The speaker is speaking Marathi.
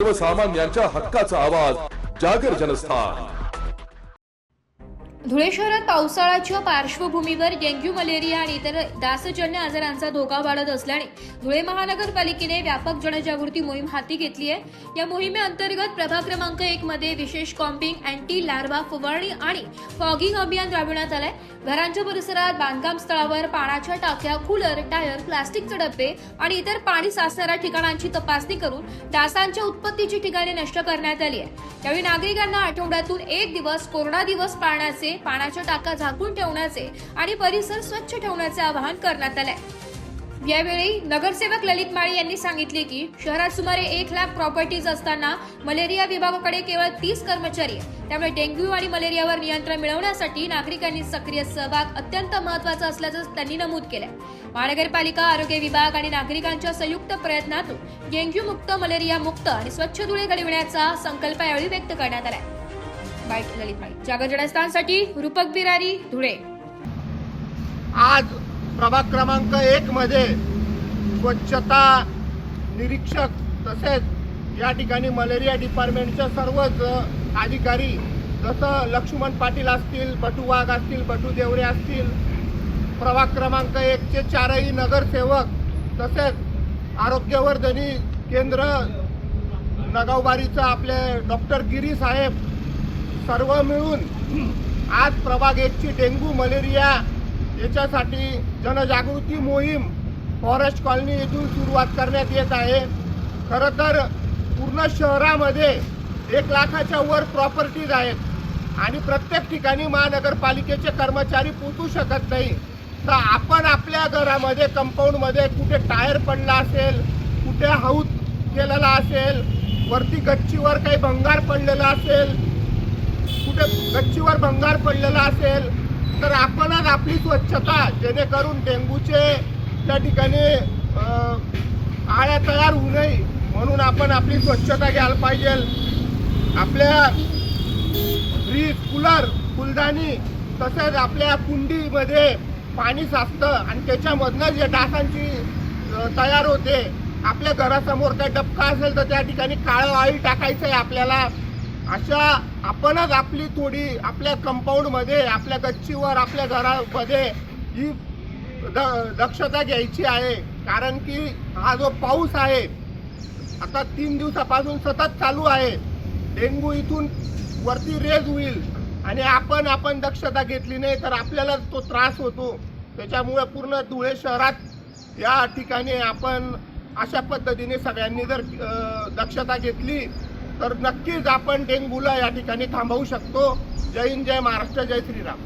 सर्वसामान्यांच्या हक्काचा आवाज जागर जनस्थान। धुळे शहरात पावसाळ्याच्या पार्श्वभूमीवर डेंग्यू, मलेरिया आणि इतर डासजन्य आजारांचा धोका वाढत असल्याने धुळे महानगरपालिकेने व्यापक जनजागृती मोहीम हाती घेतली आहे। या मोहिमेअंतर्गत प्रभाग क्रमांक 1 मध्ये विशेष कॉम्बिंग, अँटी लार्वा फवारणी आणि फॉगिंग अभियान राबविण्यात आलंय। घरांच्या परिसरात, बांधकाम स्थळावर पाण्याच्या टाक्या, कूलर, टायर, प्लास्टिकचे डबे आणि इतर पाणी साचणाऱ्या ठिकाणांची तपासणी करून डासांच्या उत्पत्तीची ठिकाणे नष्ट करण्यात आली आहे। यावेळी नागरिकांना आठवड्यातून 1 दिवस कोरडा दिवस पाळण्याचे, पाण्याच्या टाका झाकून ठेवण्याचे आणि परिसर स्वच्छ ठेवण्याचे आवाहन करण्यात आले। यावेळी नगरसेवक ललित माळी यांनी सांगितले की शहरात सुमारे 1 लाख प्रॉपर्टीज असताना मलेरिया विभागाकडे केवळ 30 कर्मचारी आहेत। त्यामुळे डेंग्यू आणि मलेरियावर नियंत्रण मिळवण्यासाठी नागरिकांनी सक्रिय सहभाग अत्यंत महत्त्वाचा असल्याचं त्यांनी नमूद केलंय। महानगरपालिका, आरोग्य विभाग आणि नागरिकांच्या संयुक्त प्रयत्नातून डेंग्यू मुक्त, मलेरिया मुक्त आणि स्वच्छ धुळे घडविण्याचा संकल्प यावेळी व्यक्त करण्यात आलाय। ललित माळी, जागर जनस्थानसाठी रूपक बिरारी, धुळे। आज प्रभाग क्रमांक 1 मध्ये स्वच्छता निरीक्षक तसेच या ठिकाणी मलेरिया डिपार्टमेंटचे सर्वच अधिकारी, जसं लक्ष्मण पाटील असतील, बटू वाघ असतील, बटू देवरे असतील, प्रभाग क्रमांक 1 चे 4ही नगरसेवक तसेच आरोग्यवर्धनी केंद्र नगावबारीचा आपले डॉक्टर गिरी साहेब सर्व मिळून आज प्रभाग 1 ची डेंग्यू, मलेरिया याच्यासाठी जनजागृती मोहीम फॉरेस्ट कॉलनी येथून सुरुवात करण्यात येत आहे। खरं तर पूर्ण शहरामध्ये 1 लाखाच्या वर प्रॉपर्टीज आहेत आणि प्रत्येक ठिकाणी महानगरपालिकेचे कर्मचारी पोहोचू शकत नाही। तर आपण आपल्या घरामध्ये, कंपाऊंडमध्ये कुठे टायर पडला असेल, कुठे हौद केलेला असेल, वरती गच्चीवर काही भंगार पडलेला असेल, कुठे गच्चीवर भंगार पडलेला असेल तर आपणच आपली स्वच्छता, जेणेकरून डेंग्यूचे त्या ठिकाणी आळ्या तयार होऊ नये म्हणून आपण आपली स्वच्छता घ्यायला पाहिजे। आपल्या फ्रीज, कूलर, फुलदाणी तसेच आपल्या कुंडीमध्ये पाणी साचतं आणि त्याच्यामधनं जे डासांची तयार होते। आपल्या घरासमोर काही डबका असेल तर त्या ठिकाणी काळं ऑइल टाकायचं आहे आपल्याला। अशा आपणच आपली थोडी आपल्या कंपाऊंडमध्ये, आपल्या गच्चीवर, आपल्या घरामध्ये ही दक्षता घ्यायची आहे। कारण की हा जो पाऊस आहे आता 3 दिवसापासून सतत चालू आहे, डेंग्यू इथून वरती रेज होईल आणि आपण दक्षता घेतली नाही तर आपल्याला तो त्रास होतो। त्याच्यामुळे पूर्ण धुळे शहरात या ठिकाणी आपण अशा पद्धतीने सगळ्यांनी जर दक्षता घेतली तर नक्कीच आपण डेंग्यूला या ठिकाणी थांबवू शकतो। जय हिंद, जय महाराष्ट्र, जय श्रीराम।